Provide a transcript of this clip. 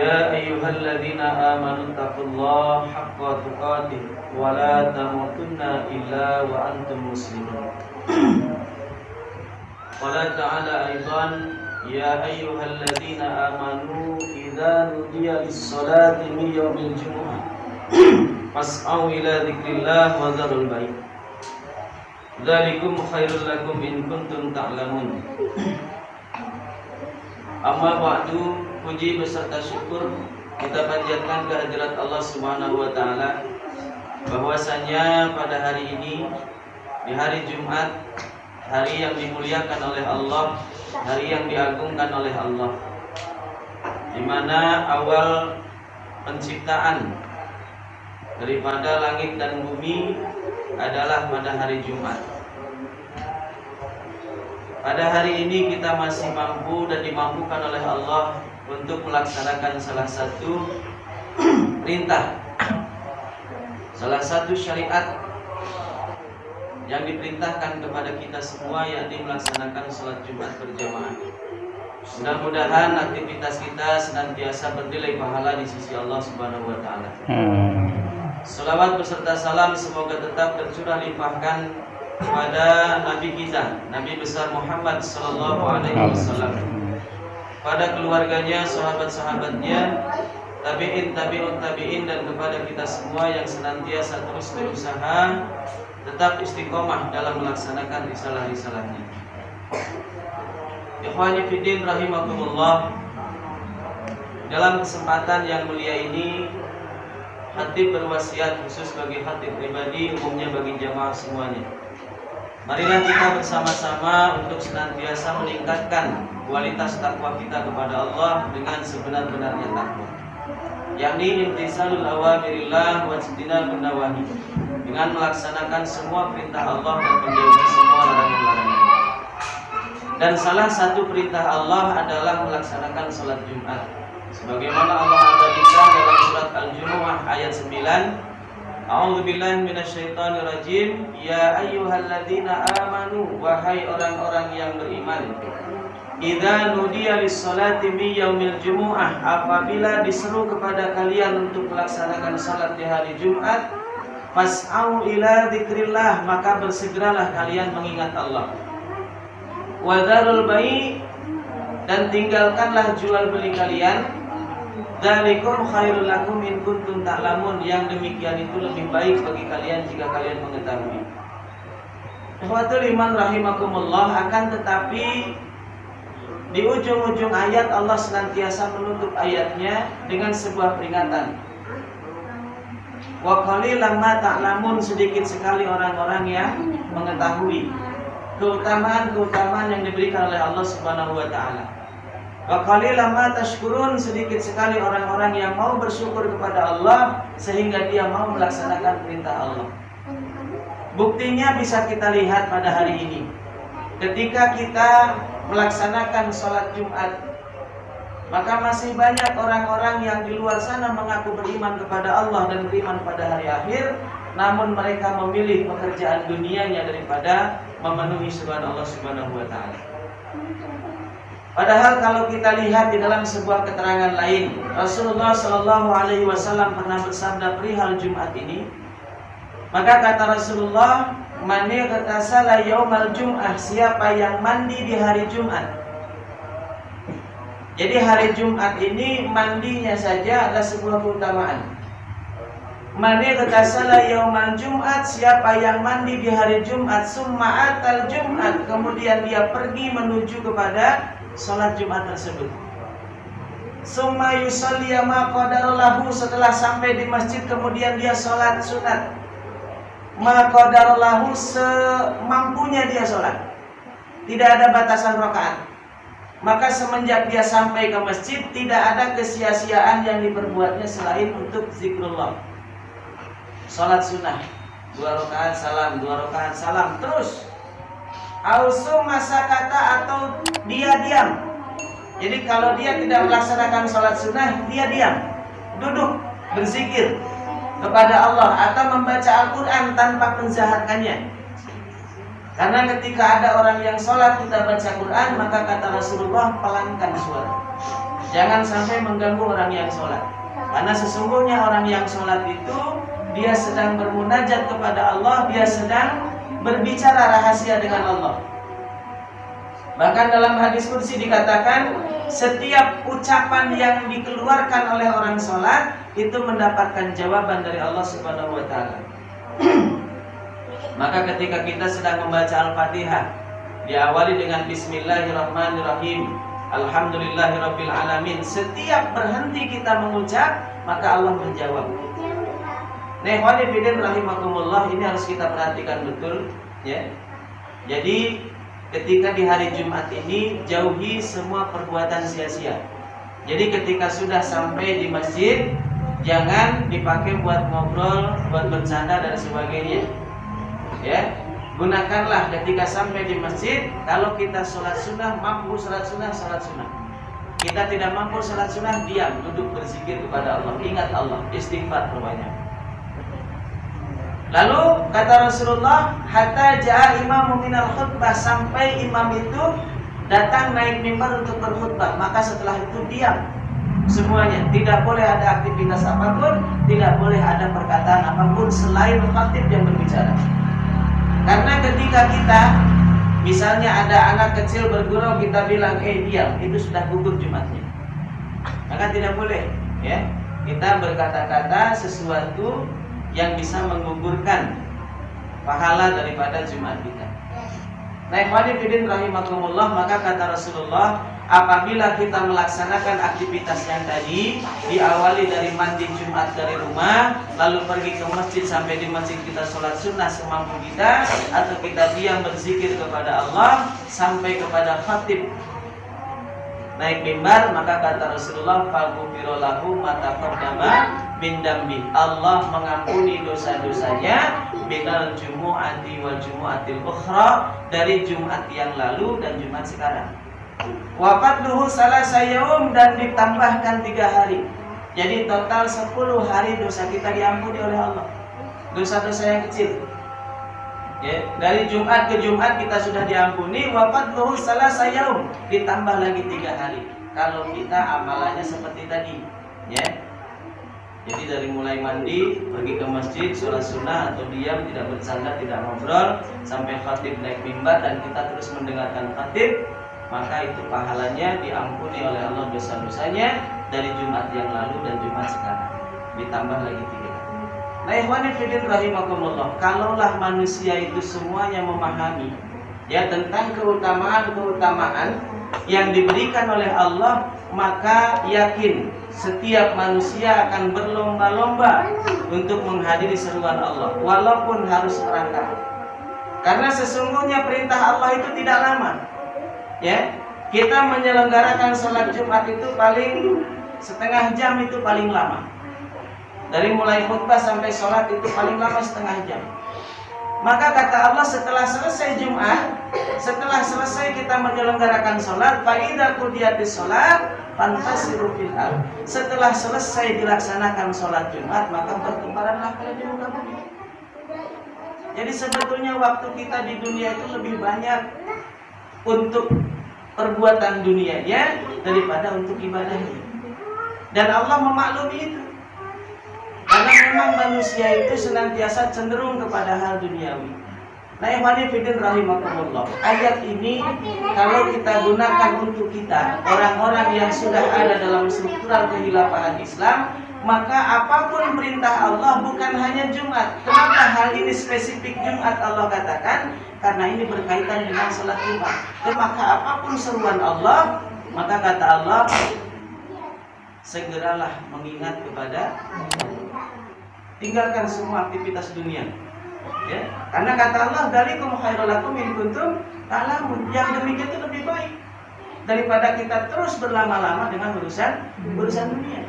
يا أيها الذين آمنوا اتقوا الله حق تقاته ولا تموتن إلا وأنتم مسلمون. قال تعالى أيضا يا أيها الذين آمنوا إذا نودي للصلاة من يوم الجمعة فاسعوا إلى ذكر الله وذروا البيع ذلكم خير لكم إن كنتم تعلمون. Amma ba'du, puji beserta syukur kita panjatkan kehadirat Allah Subhanahu wa taala bahwasanya pada hari ini di hari Jumat, hari yang dimuliakan oleh Allah, hari yang diagungkan oleh Allah, di mana awal penciptaan daripada langit dan bumi adalah pada hari Jumat. Pada hari ini kita masih mampu dan dimampukan oleh Allah untuk melaksanakan salah satu perintah, salah satu syariat yang diperintahkan kepada kita semua, yakni melaksanakan salat Jumat berjamaah. Mudah-mudahan aktivitas kita senantiasa bernilai pahala di sisi Allah Subhanahu wa taala. Salawat beserta salam semoga tetap tercurah limpahkan kepada Nabi kita, Nabi besar Muhammad sallallahu alaihi wasallam, pada keluarganya, sahabat-sahabatnya, tabi'in, tabi'ut tabi'in, dan kepada kita semua yang senantiasa terus berusaha tetap istiqomah dalam melaksanakan risalah-risalahnya. Ikhwani fiddin rahimakumullah, dalam kesempatan yang mulia ini khatib berwasiat khusus bagi khatib pribadi, umumnya bagi jamaah semuanya. Marilah kita bersama-sama untuk senantiasa meningkatkan kualitas takwa kita kepada Allah dengan sebenar-benarnya takwa, yakni imtisalul awamirillah wa ijtinabun nawahi, dengan melaksanakan semua perintah Allah dan menjauhi semua larangan-larangan. Dan salah satu perintah Allah adalah melaksanakan salat Jumat, sebagaimana Allah abadikan dalam surat Al-Jumu'ah ayat 9. A'udzubillahi minasyaitonirrajim. Ya ayyuhalladzina amanu, wahai orang-orang yang beriman, idza nudiya lis-salati min yaumil jumu'ah, apabila diseru kepada kalian untuk melaksanakan salat di hari Jumat, fas'au ila dzikrillah, maka bersegeralah kalian mengingat Allah. Wa dzarul bai', dan tinggalkanlah jual beli kalian. Dzalikum khairul lakum in kuntum ta'lamun, yang demikian itu lebih baik bagi kalian jika kalian mengetahui. Ikhwatul iman rahimakumullah, akan tetapi di ujung-ujung ayat Allah senantiasa menutup ayatnya dengan sebuah peringatan. Wa qalilan ma ta'lamun, sedikit sekali orang-orang yang mengetahui keutamaan-keutamaan yang diberikan oleh Allah Subhanahu wa taala. Wa qalilan ma tashkurun, sedikit sekali orang-orang yang mau bersyukur kepada Allah sehingga dia mau melaksanakan perintah Allah. Buktinya bisa kita lihat pada hari ini. Ketika kita melaksanakan sholat Jumat, maka masih banyak orang-orang yang di luar sana mengaku beriman kepada Allah dan beriman pada hari akhir, namun mereka memilih pekerjaan dunianya daripada memenuhi syubhan Allah Subhanahu wa taala. Padahal kalau kita lihat di dalam sebuah keterangan lain, Rasulullah Shallallahu Alaihi Wasallam pernah bersabda perihal Jumat ini. Maka kata Rasulullah, man yaghtasala yaumal jum'ah, siapa yang mandi di hari Jumat. Jadi hari Jumat ini mandinya saja adalah sebuah keutamaan. Man yaghtasala yaumal jum'at, siapa yang mandi di hari Jumat, summa atal Jumat, kemudian dia pergi menuju kepada salat Jumat tersebut. Summa yusalli ma qadarallahu, setelah sampai di masjid kemudian dia salat sunat. Ma qadarallahu, semampunya dia salat. Tidak ada batasan rakaat. Maka semenjak dia sampai ke masjid, tidak ada kesia-siaan yang diperbuatnya selain untuk zikrullah. Salat sunnah, 2 rakaat salam, 2 rakaat salam, terus ausu masa kata, atau dia diam. Jadi kalau dia tidak melaksanakan sholat sunnah, dia diam, duduk berzikir kepada Allah atau membaca Al-Quran tanpa menzaharkannya. Karena ketika ada orang yang sholat tidak baca Quran, maka kata Rasulullah, pelankan suara. Jangan sampai mengganggu orang yang sholat. Karena sesungguhnya orang yang sholat itu dia sedang bermunajat kepada Allah, dia sedang berbicara rahasia dengan Allah. Bahkan dalam hadis qudsi dikatakan, setiap ucapan yang dikeluarkan oleh orang sholat itu mendapatkan jawaban dari Allah Subhanahu wa ta'ala. Maka ketika kita sedang membaca Al-Fatihah, diawali dengan Bismillahirrahmanirrahim, Alhamdulillahirabbil alamin. Setiap berhenti kita mengucap, maka Allah menjawab. Nah, ikhwani rahimakumullah, ini harus kita perhatikan betul, ya. Jadi ketika di hari Jumat ini jauhi semua perbuatan sia-sia. Jadi ketika sudah sampai di masjid, jangan dipakai buat ngobrol, buat bercanda dan sebagainya. Ya, gunakanlah ketika sampai di masjid. Kalau kita sholat sunnah, mampu sholat sunnah, sholat sunnah. Kita tidak mampu sholat sunnah, diam, duduk berzikir kepada Allah, ingat Allah, istighfar perbanyak. Lalu kata Rasulullah, hatta ja'a imamu minal khutbah, sampai imam itu datang naik mimbar untuk berkhutbah. Maka setelah itu diam semuanya, tidak boleh ada aktivitas apapun, tidak boleh ada perkataan apapun selain khatib yang berbicara. Karena ketika kita misalnya ada anak kecil bergurau, kita bilang diam, itu sudah gugur Jumatnya. Maka tidak boleh, ya, kita berkata-kata sesuatu yang bisa menggugurkan pahala daripada Jumat kita. Nah, ikhwani fillah rahimakumullah, maka kata Rasulullah, apabila kita melaksanakan aktivitas yang tadi, diawali dari mandi Jumat dari rumah, lalu pergi ke masjid, sampai di masjid kita sholat sunnah semampu kita, atau kita diam berzikir kepada Allah sampai kepada khatib naik mimbar, maka kata Rasulullah, faghfira lahu ma taqaddama min dambi. Allah mengampuni dosa-dosanya minal jumu'ati wal jumu'atil ukhra, dari Jumat yang lalu dan Jumat sekarang. Wa fadluhu salasa yaum, dan ditambahkan 3 hari. Jadi total 10 hari dosa kita diampuni oleh Allah. Dosa-dosa yang kecil. Ya, dari Jumat ke Jumat kita sudah diampuni. Wa fadluhu salasa yaum, ditambah lagi 3 hari. Kalau kita amalannya seperti tadi, ya. Jadi dari mulai mandi, pergi ke masjid, sholat sunnah atau diam, tidak bercanda, tidak ngobrol, sampai khatib naik mimbar dan kita terus mendengarkan khatib, maka itu pahalanya diampuni oleh Allah dosa-dosanya dari Jumat yang lalu dan Jumat sekarang. Ditambah lagi 3. Nah, ikhwani fillah rahimakumullah, kalaulah manusia itu semuanya memahami ya tentang keutamaan-keutamaan yang diberikan oleh Allah, maka yakin setiap manusia akan berlomba-lomba untuk menghadiri seruan Allah, walaupun harus merangkak. Karena sesungguhnya perintah Allah itu tidak lama. Ya, kita menyelenggarakan sholat Jumat itu paling setengah jam, itu paling lama. Dari mulai khutbah sampai sholat itu paling lama setengah jam. Maka kata Allah, setelah selesai Jumat, setelah selesai kita menyelenggarakan sholat, fa idza qudiyatis sholat fantasiru fil ardh. Setelah selesai dilaksanakan sholat Jumat, maka bertebaranlah kalian di muka bumi. Jadi sebetulnya waktu kita di dunia itu lebih banyak untuk perbuatan dunianya daripada untuk ibadahnya. Dan Allah memaklumi itu. Karena memang manusia itu senantiasa cenderung kepada hal duniawi. Nah, ikhwani fillah rahimakumullah, ayat ini kalau kita gunakan untuk kita, orang-orang yang sudah ada dalam struktural kehilafahan Islam, maka apapun perintah Allah, bukan hanya Jumat. Kenapa hal ini spesifik Jumat Allah katakan? Karena ini berkaitan dengan sholat Jumat. Maka apapun seruan Allah, maka kata Allah, segeralah mengingat kepada, tinggalkan semua aktivitas dunia. Ya, karena kata Allah, dzalikum khairul lakum in kuntum ta'lamun. Yang demikian itu lebih baik daripada kita terus berlama-lama dengan urusan dunia.